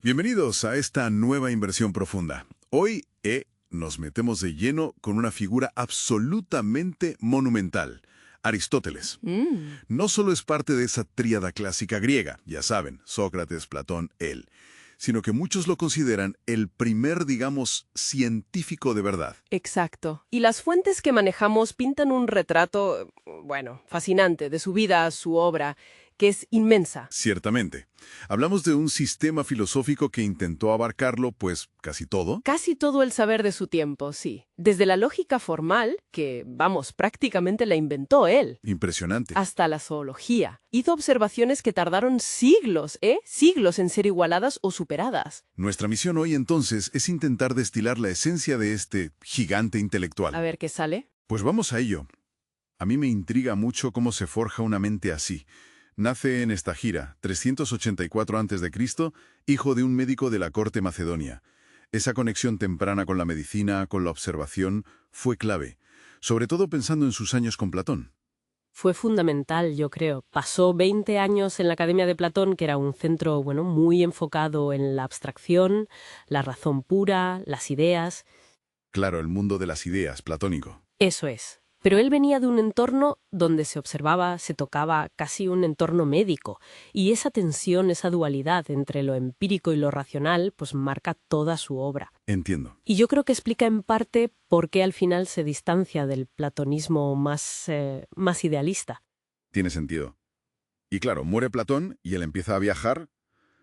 Bienvenidos a esta nueva inversión profunda. Hoy nos metemos de lleno con una figura absolutamente monumental, Aristóteles. No solo es parte de esa tríada clásica griega, ya saben, Sócrates, Platón, él, sino que muchos lo consideran el primer, digamos, científico de verdad. Exacto. Y las fuentes que manejamos pintan un retrato, bueno, fascinante de su vida, su obra, que es inmensa. Ciertamente. Hablamos de un sistema filosófico que intentó abarcarlo, pues, casi todo. Casi todo el saber de su tiempo, sí. Desde la lógica formal, que, vamos, prácticamente la inventó él, Impresionante. hasta la zoología. Hizo observaciones que tardaron siglos, siglos en ser igualadas o superadas. Nuestra misión hoy, entonces, es intentar destilar la esencia de este gigante intelectual. A ver qué sale. Pues vamos a ello. A mí me intriga mucho cómo se forja una mente así. Nace en Estagira, 384 a.C., hijo de un médico de la corte macedonia. Esa conexión temprana con la medicina, con la observación, fue clave, sobre todo pensando en sus años con Platón. Fue fundamental, yo creo. Pasó 20 años en la Academia de Platón, que era un centro, muy enfocado en la abstracción, la razón pura, las ideas. Claro, el mundo de las ideas, platónico. Eso es. Pero él venía de un entorno donde se observaba, se tocaba, casi un entorno médico. Y esa tensión, esa dualidad entre lo empírico y lo racional, pues marca toda su obra. Entiendo. Y yo creo que explica en parte por qué al final se distancia del platonismo más idealista. Tiene sentido. Y claro, muere Platón y él empieza a viajar,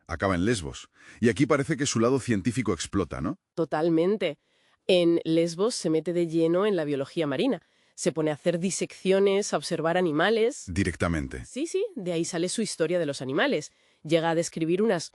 acaba en Lesbos. Y aquí parece que su lado científico explota, ¿no? Totalmente. En Lesbos se mete de lleno en la biología marina. Se pone a hacer disecciones, a observar animales. Directamente. Sí, de ahí sale su historia de los animales. Llega a describir unas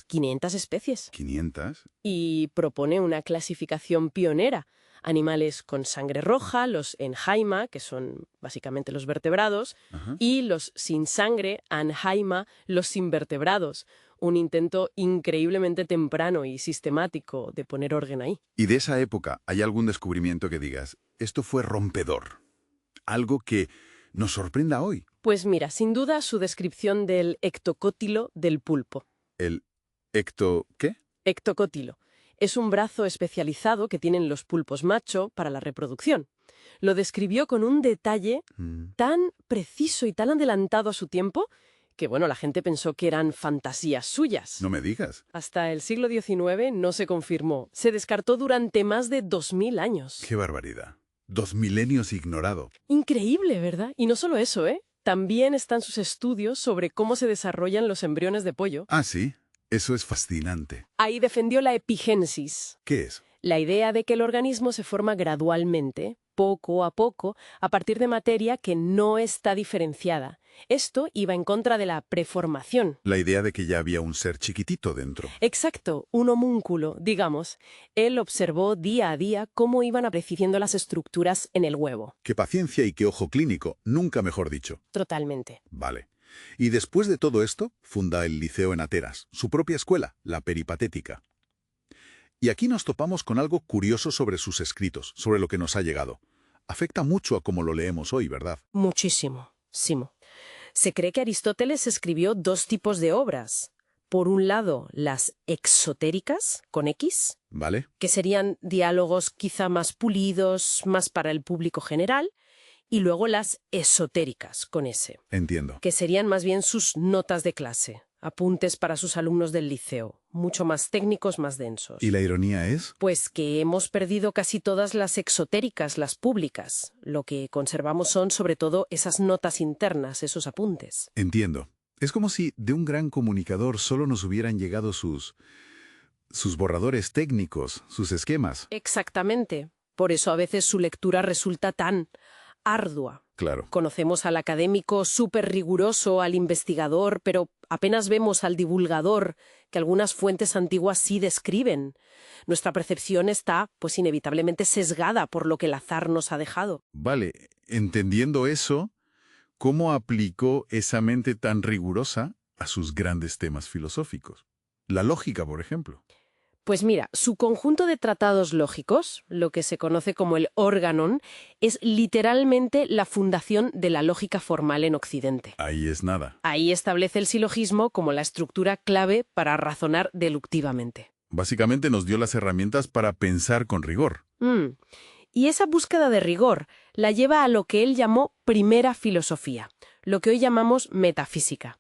500 especies. ¿500? Y propone una clasificación pionera. Animales con sangre roja, los enjaima, que son básicamente los vertebrados, Ajá. y los sin sangre, anjaima, los invertebrados. Un intento increíblemente temprano y sistemático de poner orden ahí. ¿Y de esa época hay algún descubrimiento que digas, esto fue rompedor? Algo que nos sorprenda hoy. Pues mira, sin duda su descripción del ectocótilo del pulpo. ¿El ¿qué? Ectocótilo. Es un brazo especializado que tienen los pulpos macho para la reproducción. Lo describió con un detalle tan preciso y tan adelantado a su tiempo que, la gente pensó que eran fantasías suyas. No me digas. Hasta el siglo XIX no se confirmó. Se descartó durante más de 2000 años. ¡Qué barbaridad! 2000 ignorado. Increíble, ¿verdad? Y no solo eso, También están sus estudios sobre cómo se desarrollan los embriones de pollo. Ah, sí. Eso es fascinante. Ahí defendió la epigénesis. ¿Qué es? La idea de que el organismo se forma gradualmente, poco a poco, a partir de materia que no está diferenciada. Esto iba en contra de la preformación. La idea de que ya había un ser chiquitito dentro. Exacto, un homúnculo, digamos. Él observó día a día cómo iban apareciendo las estructuras en el huevo. ¡Qué paciencia y qué ojo clínico! Nunca mejor dicho. Totalmente. Vale. Y después de todo esto, funda el Liceo en Ateras, su propia escuela, la Peripatética. Y aquí nos topamos con algo curioso sobre sus escritos, sobre lo que nos ha llegado. Afecta mucho a cómo lo leemos hoy, ¿verdad? Muchísimo. Se cree que Aristóteles escribió dos tipos de obras. Por un lado, las exotéricas, con X, ¿Vale? que serían diálogos quizá más pulidos, más para el público general, y luego las esotéricas, con S, Entiendo. que serían más bien sus notas de clase, apuntes para sus alumnos del liceo, mucho más técnicos, más densos. ¿Y la ironía es? Pues que hemos perdido casi todas las exotéricas, las públicas. Lo que conservamos son, sobre todo, esas notas internas, esos apuntes. Entiendo. Es como si de un gran comunicador solo nos hubieran llegado sus borradores técnicos, sus esquemas. Exactamente. Por eso a veces su lectura resulta tan ardua. Claro. Conocemos al académico súper riguroso, al investigador, pero apenas vemos al divulgador, que algunas fuentes antiguas sí describen. Nuestra percepción está, pues inevitablemente, sesgada por lo que el azar nos ha dejado. Vale, entendiendo eso, ¿cómo aplicó esa mente tan rigurosa a sus grandes temas filosóficos? La lógica, por ejemplo. Pues mira, su conjunto de tratados lógicos, lo que se conoce como el Organon, es literalmente la fundación de la lógica formal en Occidente. Ahí es nada. Ahí establece el silogismo como la estructura clave para razonar deductivamente. Básicamente nos dio las herramientas para pensar con rigor. Y esa búsqueda de rigor la lleva a lo que él llamó primera filosofía, lo que hoy llamamos metafísica.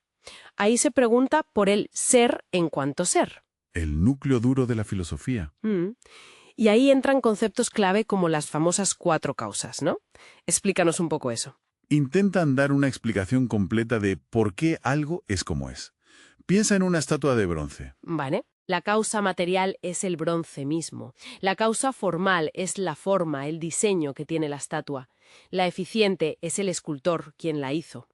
Ahí se pregunta por el ser en cuanto ser. El núcleo duro de la filosofía. Y ahí entran conceptos clave como las famosas 4 causas, ¿no? Explícanos un poco eso. Intentan dar una explicación completa de por qué algo es como es. Piensa en una estatua de bronce. Vale. La causa material es el bronce mismo. La causa formal es la forma, el diseño que tiene la estatua. La eficiente es el escultor, quien la hizo.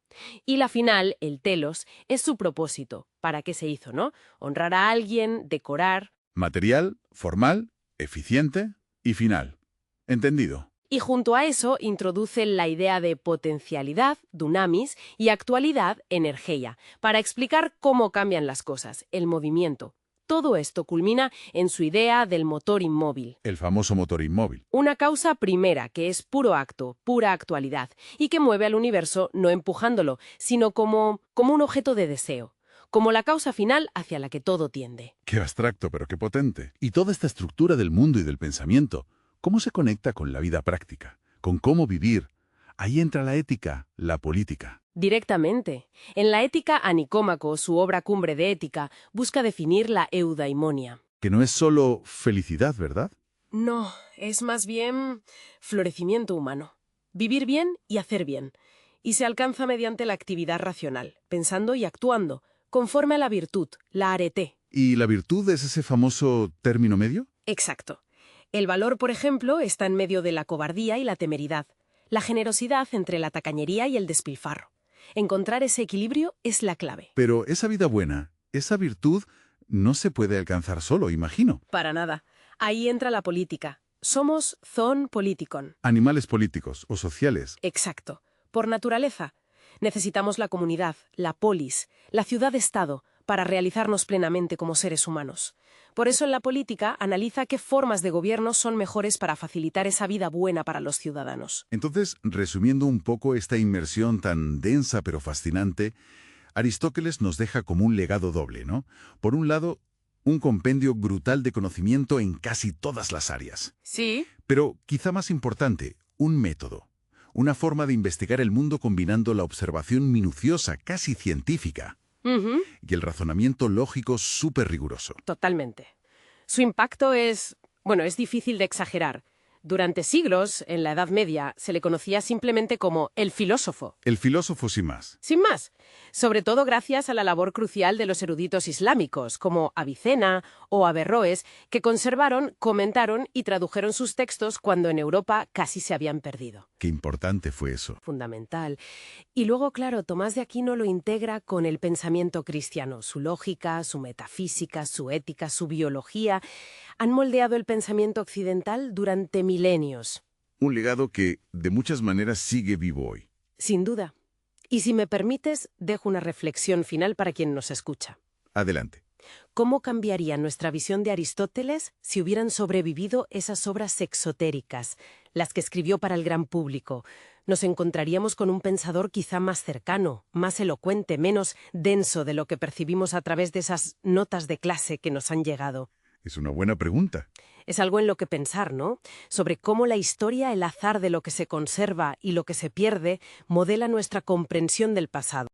Y la final, el telos, es su propósito. ¿Para qué se hizo, no? Honrar a alguien, decorar. Material, formal, eficiente y final. ¿Entendido? Y junto a eso introduce la idea de potencialidad, dunamis, y actualidad, energía, para explicar cómo cambian las cosas, el movimiento. Todo esto culmina en su idea del motor inmóvil. El famoso motor inmóvil. Una causa primera que es puro acto, pura actualidad, y que mueve al universo no empujándolo, sino como un objeto de deseo, como la causa final hacia la que todo tiende. Qué abstracto, pero qué potente. Y toda esta estructura del mundo y del pensamiento, ¿cómo se conecta con la vida práctica? Con cómo vivir. Ahí entra la ética, la política. Directamente. En la Ética a Nicómaco, su obra cumbre de ética, busca definir la eudaimonia. Que no es solo felicidad, ¿verdad? No, es más bien florecimiento humano. Vivir bien y hacer bien. Y se alcanza mediante la actividad racional, pensando y actuando, conforme a la virtud, la arete. ¿Y la virtud es ese famoso término medio? Exacto. El valor, por ejemplo, está en medio de la cobardía y la temeridad, la generosidad entre la tacañería y el despilfarro. Encontrar ese equilibrio es la clave. Pero esa vida buena, esa virtud, no se puede alcanzar solo, imagino. Para nada. Ahí entra la política. Somos zoon politikon. Animales políticos o sociales. Exacto. Por naturaleza. Necesitamos la comunidad, la polis, la ciudad-estado, para realizarnos plenamente como seres humanos. Por eso en la política analiza qué formas de gobierno son mejores para facilitar esa vida buena para los ciudadanos. Entonces, resumiendo un poco esta inmersión tan densa pero fascinante, Aristóteles nos deja como un legado doble, ¿no? Por un lado, un compendio brutal de conocimiento en casi todas las áreas. Sí. Pero, quizá más importante, un método. Una forma de investigar el mundo combinando la observación minuciosa, casi científica, y el razonamiento lógico súper riguroso. Totalmente. Su impacto es difícil de exagerar. Durante siglos, en la Edad Media, se le conocía simplemente como el filósofo. El filósofo sin más. Sin más. Sobre todo gracias a la labor crucial de los eruditos islámicos, como Avicena o Averroes, que conservaron, comentaron y tradujeron sus textos cuando en Europa casi se habían perdido. Qué importante fue eso. Fundamental. Y luego, claro, Tomás de Aquino lo integra con el pensamiento cristiano. Su lógica, su metafísica, su ética, su biología han moldeado el pensamiento occidental durante milenios. Un legado que, de muchas maneras, sigue vivo hoy. Sin duda. Y si me permites, dejo una reflexión final para quien nos escucha. Adelante. ¿Cómo cambiaría nuestra visión de Aristóteles si hubieran sobrevivido esas obras exotéricas, las que escribió para el gran público? Nos encontraríamos con un pensador quizá más cercano, más elocuente, menos denso de lo que percibimos a través de esas notas de clase que nos han llegado. Es una buena pregunta. Es algo en lo que pensar, ¿no? Sobre cómo la historia, el azar de lo que se conserva y lo que se pierde, modela nuestra comprensión del pasado.